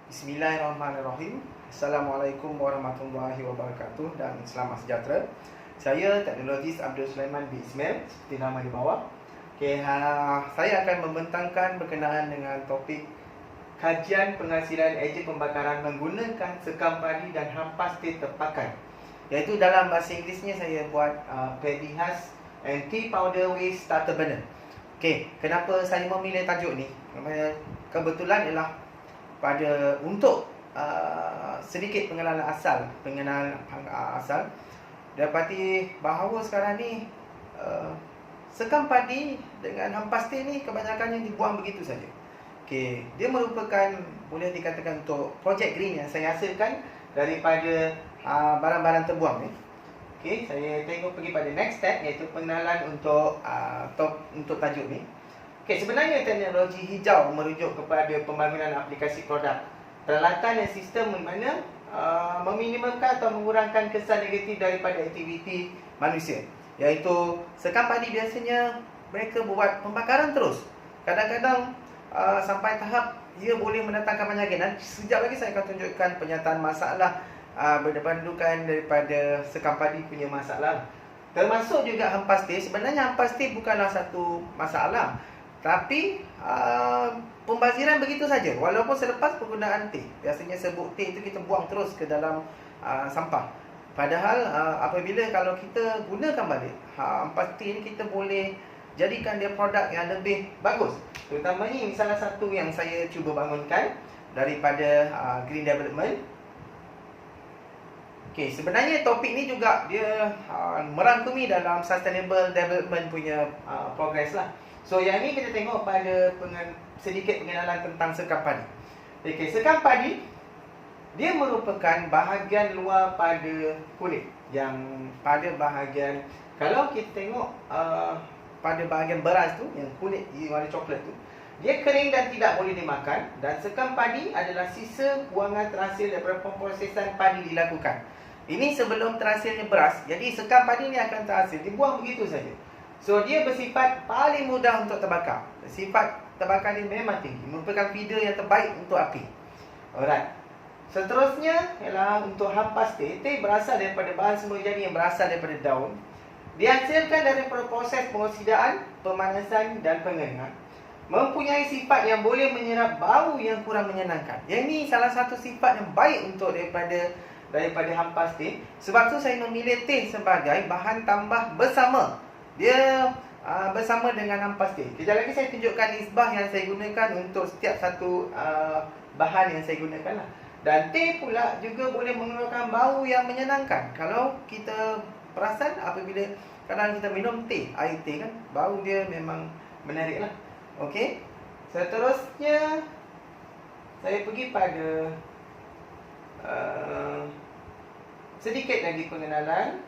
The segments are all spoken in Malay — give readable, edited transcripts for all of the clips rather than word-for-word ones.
Bismillahirrahmanirrahim. Assalamualaikum warahmatullahi wabarakatuh dan selamat sejahtera. Saya teknologis Abdul Sulaiman bin Ismail seperti nama di bawah. Saya akan membentangkan berkenaan dengan topik kajian penghasilan ejen pembakaran menggunakan sekam padi dan hampas teh terpakai. Iaitu dalam bahasa Inggerisnya saya buat paddy husk and tea powder waste starter burner. Kenapa saya memilih tajuk ni? Kebetulan ialah untuk sedikit pengenalan asal. Dapati bahawa sekarang ni sekam padi dengan hampas teh ni kebanyakannya dibuang begitu saja. Dia merupakan boleh dikatakan untuk projek green yang saya hasilkan daripada barang-barang terbuang ni. Saya tengok pergi pada next step, iaitu pengenalan untuk tajuk ni. Sebenarnya teknologi hijau merujuk kepada pembangunan aplikasi produk, peralatan dan sistem di mana meminimumkan atau mengurangkan kesan negatif daripada aktiviti manusia. Iaitu sekam padi biasanya mereka buat pembakaran terus. Kadang-kadang sampai tahap ia boleh mendatangkan penyakit. Dan sekejap lagi saya akan tunjukkan pernyataan masalah berdepan-depan daripada sekam padi punya masalah. Termasuk juga hampas teh. Sebenarnya hampas teh bukanlah satu masalah, tapi pembaziran begitu saja. Walaupun selepas penggunaan teh, biasanya serbuk teh itu kita buang terus ke dalam sampah. Padahal apabila kalau kita gunakan balik hampas teh ni, kita boleh jadikan dia produk yang lebih bagus. Terutamanya ini salah satu yang saya cuba bangunkan daripada Green Development. Sebenarnya topik ni juga dia merangkumi dalam Sustainable Development punya progress lah. So yang ni kita tengok pada sedikit pengenalan tentang sekam padi. Sekam padi dia merupakan bahagian luar pada kulit, yang pada bahagian, kalau kita tengok pada bahagian beras tu, yang kulit warna coklat tu, dia kering dan tidak boleh dimakan. Dan sekam padi adalah sisa buangan terhasil daripada pemprosesan padi dilakukan. Ini sebelum terhasilnya beras. Jadi sekam padi ni akan terhasil, dibuang begitu saja. So dia bersifat paling mudah untuk terbakar. Sifat terbakar dia memang tinggi, merupakan feeder yang terbaik untuk api. Alright. Seterusnya ialah untuk hampas teh. Teh berasal daripada bahan semula jadi yang berasal daripada daun. Dihasilkan daripada proses pengoksidaan, pemanasan dan pengeringan. Mempunyai sifat yang boleh menyerap bau yang kurang menyenangkan. Yang ini salah satu sifat yang baik untuk daripada hampas teh. Sebab tu saya memilih teh sebagai bahan tambah bersama. Dia bersama dengan hampas teh. Kejap lagi saya tunjukkan isbah yang saya gunakan untuk setiap satu bahan yang saya gunakan lah. Dan teh pula juga boleh mengeluarkan bau yang menyenangkan. Kalau kita perasan apabila kadang kita minum teh, air teh kan, bau dia memang menarik lah. Seterusnya saya pergi pada sedikit lagi pengenalan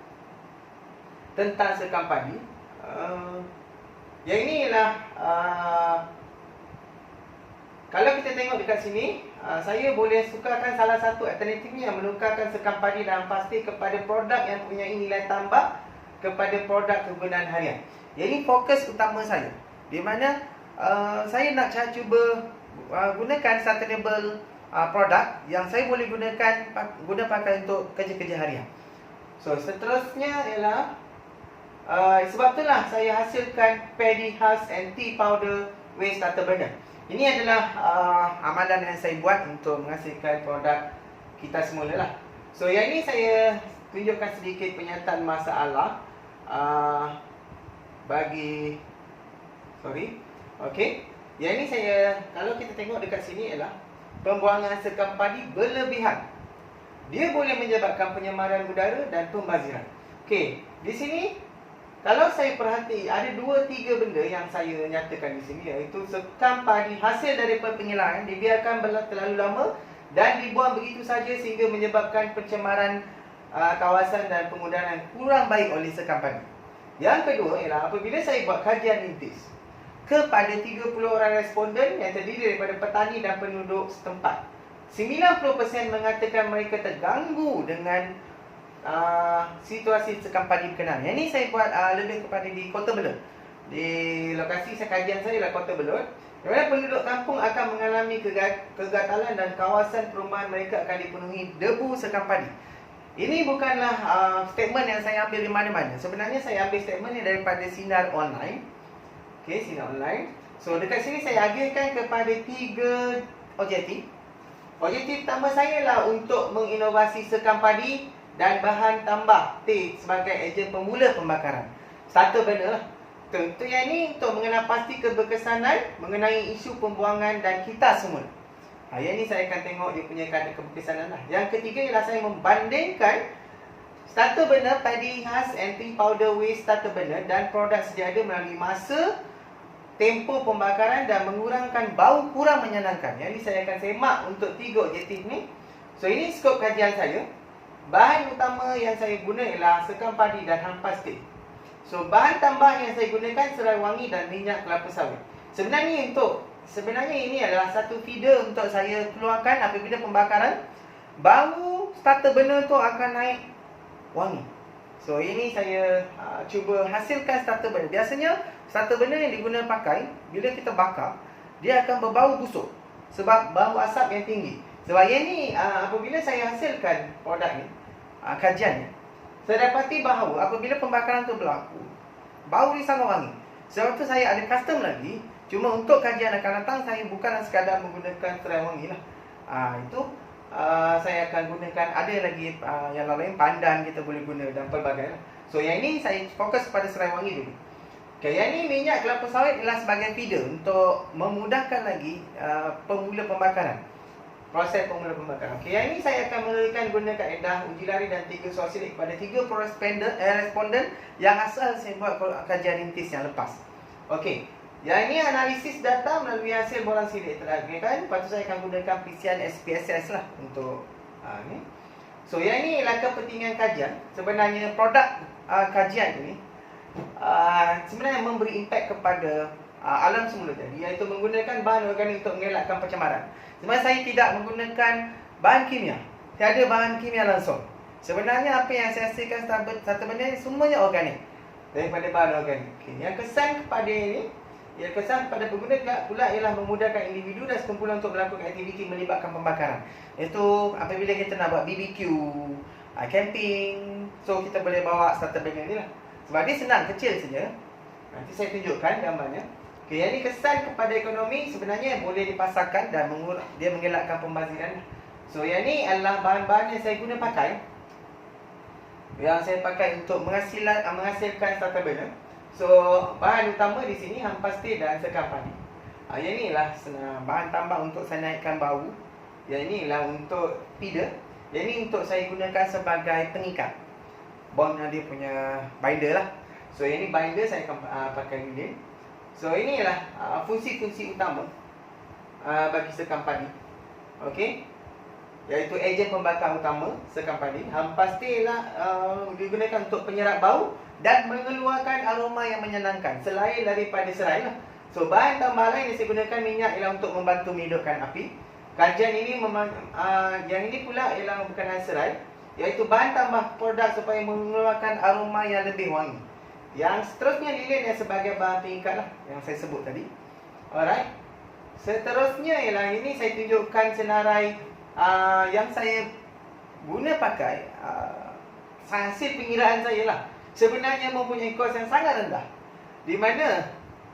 tentang sekam padi. Yang ini ialah kalau kita tengok dekat sini, saya boleh sukarkan salah satu alternatifnya yang menukarkan sekam padi dan hampas teh kepada produk yang mempunyai nilai tambah kepada produk kegunaan harian. Yang ini fokus utama saya, di mana saya nak cuba gunakan sustainable produk yang saya boleh guna pakai untuk kerja-kerja harian. So seterusnya ialah sebab itulah saya hasilkan paddy husk and tea powder waste starter burner. Ini adalah amalan yang saya buat untuk menghasilkan produk kita semula lah. So yang ini saya tunjukkan sedikit pernyataan masalah Yang ini saya, kalau kita tengok dekat sini ialah pembuangan sekam padi berlebihan. Dia boleh menyebabkan penyemaran udara dan pembaziran. Di sini kalau saya perhati, ada 2-3 benda yang saya nyatakan di sini, iaitu sekam padi hasil daripada penyelaan dibiarkan terlalu lama dan dibuang begitu saja sehingga menyebabkan pencemaran kawasan dan pengudaran kurang baik oleh sekam padi. Yang kedua ialah apabila saya buat kajian intis kepada 30 orang responden yang terdiri daripada petani dan penduduk setempat, 90% mengatakan mereka terganggu dengan situasi sekam padi berkenaan. Yang ni saya buat lebih kepada di Kota Belud. Di lokasi kajian saya ialah Kota Belud. Di mana penduduk kampung akan mengalami kegatalan dan kawasan perumahan mereka akan dipenuhi debu sekam padi. Ini bukanlah statement yang saya ambil di mana-mana. Sebenarnya saya ambil statement ni daripada Sinar Online. Okey, Sinar Online. So dekat sini saya agihkan kepada 3 objektif. Objektif pertama saya lah untuk menginovasi sekam padi dan bahan tambah T sebagai ejen pemula pembakaran. Starter burner lah. Tentu yang ini untuk mengenal pasti keberkesanan mengenai isu pembuangan dan kita semua. Yang ini saya akan tengok dia punya kadar keberkesanan lah. Yang ketiga ialah saya membandingkan starter burner padi khas anti powder waste starter burner dan produk sedia ada melalui masa, tempoh pembakaran dan mengurangkan bau kurang menyenangkan. Yang ini saya akan semak untuk 3 objektif ni. So ini skop kajian saya. Bahan utama yang saya guna ialah sekam padi dan hampas teh. So bahan tambah yang saya gunakan serai wangi dan minyak kelapa sawit. Sebenarnya ini adalah satu feeder untuk saya keluarkan apabila pembakaran. Bau starter burner tu akan naik wangi. So ini saya cuba hasilkan starter burner. Biasanya starter burner yang digunakan pakai bila kita bakar, dia akan berbau busuk sebab bau asap yang tinggi. Sebab yang ni apabila saya hasilkan produk ni, kajian ni, saya dapati bahawa apabila pembakaran tu berlaku, bau ni sangat wangi. Sebab tu saya ada custom lagi. Cuma untuk kajian akan datang, saya bukan sekadar menggunakan serai wangi lah. Saya akan gunakan, ada lagi yang lain, pandan kita boleh guna dan pelbagai lah. So yang ini saya fokus pada serai wangi dulu. Okay, yang ini minyak kelapa sawit ialah sebagai feeder untuk memudahkan lagi pemula pembakaran. Proses pemula pembakaran. Okay, yang ini saya akan menerangkan guna kaedah uji lari dan 3 soal silik kepada 3 responden yang asal saya buat kajian rintis yang lepas. Okey, yang ini analisis data melalui hasil borang silik teragihkan. Lepas tu saya akan gunakan PCR SPSS lah untuk ni. So yang ini ialah kepentingan kajian. Sebenarnya produk kajian ini sebenarnya memberi impak kepada alam semula jadi, iaitu menggunakan bahan organik untuk mengelakkan pencemaran. Sebenarnya saya tidak menggunakan bahan kimia. Tiada bahan kimia langsung. Sebenarnya apa yang saya hasilkan satu benda ni semuanya organik daripada bahan organik. Okay. Yang kesan kepada ini, yang kesan kepada pengguna pula ialah memudahkan individu dan sekumpulan untuk melakukan aktiviti melibatkan pembakaran. Iaitu apabila kita nak buat BBQ, camping, so kita boleh bawa starter burner ni lah. Sebab dia senang, kecil saja. Nanti saya tunjukkan gambarnya. Okay, yang ini kesan kepada ekonomi sebenarnya boleh dipasarkan dan dia mengelakkan pembaziran. So yang ini adalah bahan-bahan yang saya guna pakai. Yang saya pakai untuk menghasilkan starter burner. So bahan utama di sini hampas teh dan sekam padi. Yang ini adalah bahan tambah untuk saya naikkan bau. Yang ini adalah untuk feeder. Yang ini untuk saya gunakan sebagai pengikat. Bond dia punya binder lah. So yang ini binder saya akan pakai lilin. So ini adalah fungsi-fungsi utama bagi sekam padi. Okey, iaitu ejen pembakar utama sekam padi. Hampas teh lah digunakan untuk penyerap bau dan mengeluarkan aroma yang menyenangkan selain daripada serai lah. So bahan tambah lain yang saya gunakan minyak ialah untuk membantu menghidupkan api. Kajian ini yang ini pula ialah berkenaan serai, iaitu bahan tambah produk supaya mengeluarkan aroma yang lebih wangi. Yang seterusnya lilin yang sebagai bahan pengikat lah yang saya sebut tadi. Alright. Seterusnya ialah ini saya tunjukkan senarai yang saya guna pakai hasil pengiraan saya lah. Sebenarnya mempunyai kos yang sangat rendah, di mana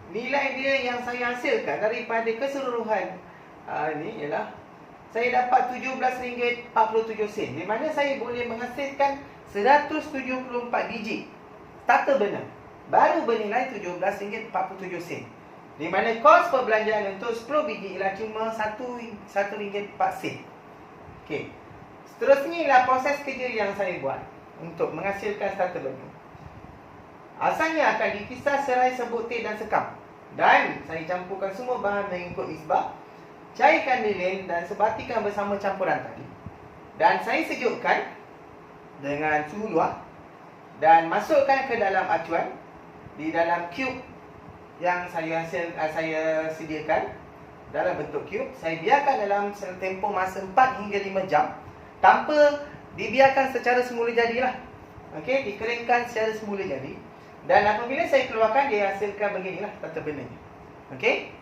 nilai dia yang saya hasilkan daripada keseluruhan ini ialah saya dapat RM17.47, di mana saya boleh menghasilkan 174 biji starter burner baru bernilai RM17.47, di mana kos perbelanjaan untuk 10 biji ialah cuma RM1.04. Okey. Seterusnya ialah proses kerja yang saya buat untuk menghasilkan starter burner. Asalnya akan dikisar serai sebut teh dan sekam, dan saya campurkan semua bahan mengikut nisbah. Cairkan lilin dan sebatikan bersama campuran tadi, dan saya sejukkan dengan suhu luar dan masukkan ke dalam acuan di dalam cube yang saya sediakan dalam bentuk cube. Saya biarkan dalam tempoh masa 4 hingga 5 jam tanpa dibiarkan secara semula jadilah. Okey, dikeringkan secara semula jadi, dan apabila saya keluarkan dia hasilkan beginilah starter burner. Okey.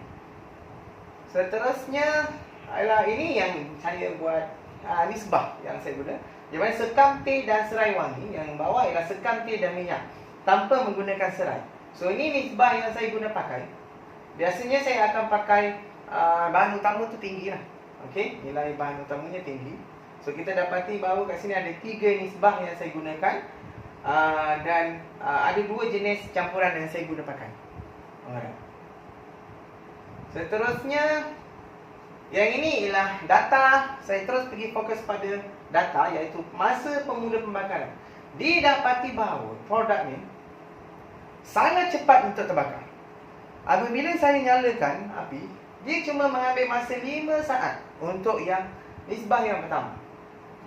Seterusnya adalah ini yang saya buat nisbah yang saya guna. Di mana sekam teh dan serai wangi. Yang bawah ialah sekam teh dan minyak tanpa menggunakan serai. So ini nisbah yang saya guna pakai. Biasanya saya akan pakai bahan utama tu tinggi lah. Okey, nilai bahan utamanya tinggi. So kita dapati bahawa kat sini ada 3 nisbah yang saya gunakan. Dan ada 2 jenis campuran yang saya guna pakai. Alright. Seterusnya, yang ini ialah data. Saya terus pergi fokus pada data, iaitu masa pemula pembakaran. Didapati bahawa produk ni sangat cepat untuk terbakar. Apabila saya nyalakan api, dia cuma mengambil masa 5 saat untuk yang nisbah yang pertama.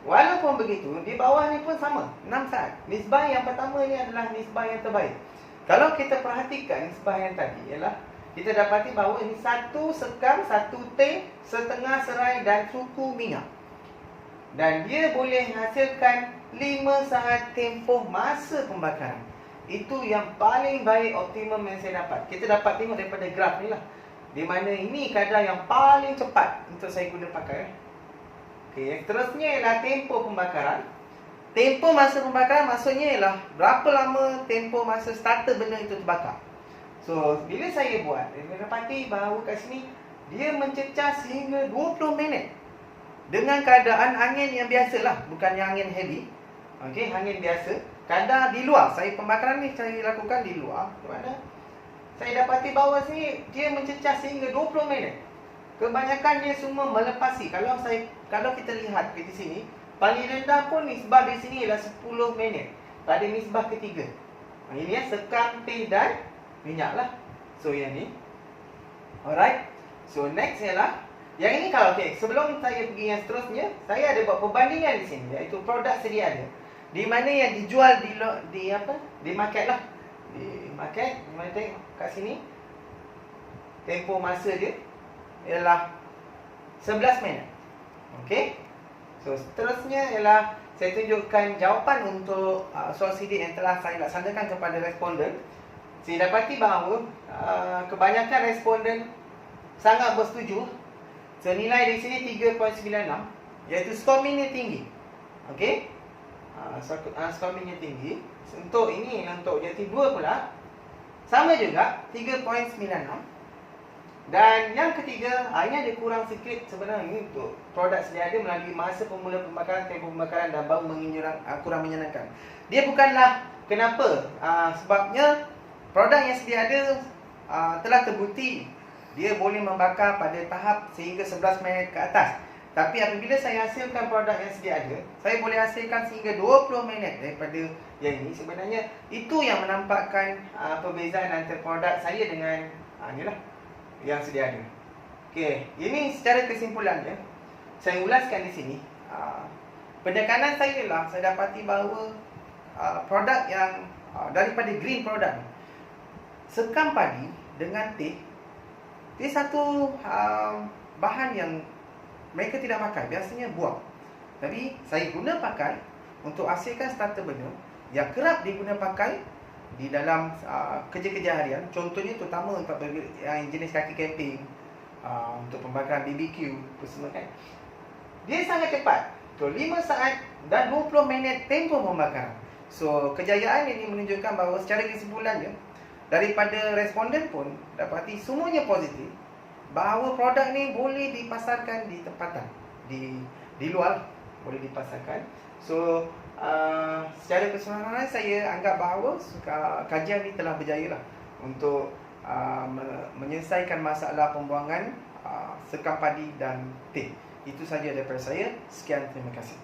Walaupun begitu, di bawah ni pun sama, 6 saat. Nisbah yang pertama ni adalah nisbah yang terbaik. Kalau kita perhatikan nisbah yang tadi ialah, kita dapati bahawa ini 1 sekam, 1 teh, setengah serai dan suku minyak. Dan dia boleh menghasilkan 5 saat tempoh masa pembakaran. Itu yang paling baik, optimum yang saya dapat. Kita dapat tengok daripada graf ni lah, di mana ini kadar yang paling cepat untuk saya guna pakai. Okey, seterusnya ialah tempoh pembakaran. Tempoh masa pembakaran maksudnya ialah berapa lama tempoh masa starter benda itu terbakar. So, bila saya buat, saya dapati bahawa kat sini dia mencecah sehingga 20 minit. Dengan keadaan angin yang biasalah, bukan yang angin heavy. Okey, angin biasa. Kadar di luar, saya pembakaran ni saya lakukan di luar. Di mana saya dapati bahawa sini dia mencecah sehingga 20 minit. Kebanyakan dia semua melepasi. Kalau kita lihat di sini, paling rendah pun nisbah di sini ialah 10 minit pada nisbah ketiga. Ini ya, sekam, teh dan minyak lah. So yang ni. Alright. So next ialah, yang ini kalau sebelum saya pergi yang seterusnya, saya ada buat perbandingan di sini, iaitu produk sedia ada. Di mana yang dijual di market lah. Di market, mana tengok kat sini. Tempoh masa dia ialah 11 minit. Okey. So seterusnya ialah saya tunjukkan jawapan untuk soal sidik yang telah saya laksanakan kepada responden. Saya dapati bahawa kebanyakan responden sangat bersetuju. Senilai di sini 3.96, iaitu skornya tinggi. Okey. Skornya tinggi. Untuk ini, untuk jati 2 pula sama juga 3.96. Dan yang ketiga, ini ada kurang sikit sebenarnya untuk produk sedia ada melalui masa pemula pembakaran, tempoh pembakaran dan bau kurang menyenangkan. Dia bukanlah kenapa, sebabnya produk yang sedia ada telah terbukti dia boleh membakar pada tahap sehingga 11 minit ke atas. Tapi apabila saya hasilkan produk yang sedia ada, saya boleh hasilkan sehingga 20 minit daripada yang ini. Sebenarnya itu yang menampakkan perbezaan antara produk saya dengan inilah yang sedia ada. Okey, ini secara kesimpulannya saya ulaskan di sini. Pendekanan saya ialah saya dapati bahawa produk yang daripada green product, sekam padi dengan teh, dia satu bahan yang mereka tidak pakai, biasanya buang. Tapi saya guna pakai untuk hasilkan starter burner yang kerap diguna pakai di dalam kerja-kerja harian. Contohnya terutama untuk yang jenis kaki camping, untuk pembakaran BBQ semua kan. Dia sangat cepat. So 5 saat dan 20 minit tempoh pembakaran. So kejayaan ini menunjukkan bahawa secara kesimpulannya daripada responden pun dapati semuanya positif bahawa produk ni boleh dipasarkan di tempatan, di luar boleh dipasarkan. So secara keseluruhan saya anggap bahawa kajian ni telah berjaya lah untuk menyelesaikan masalah pembuangan sekam padi dan teh. Itu saja daripada saya. Sekian, terima kasih.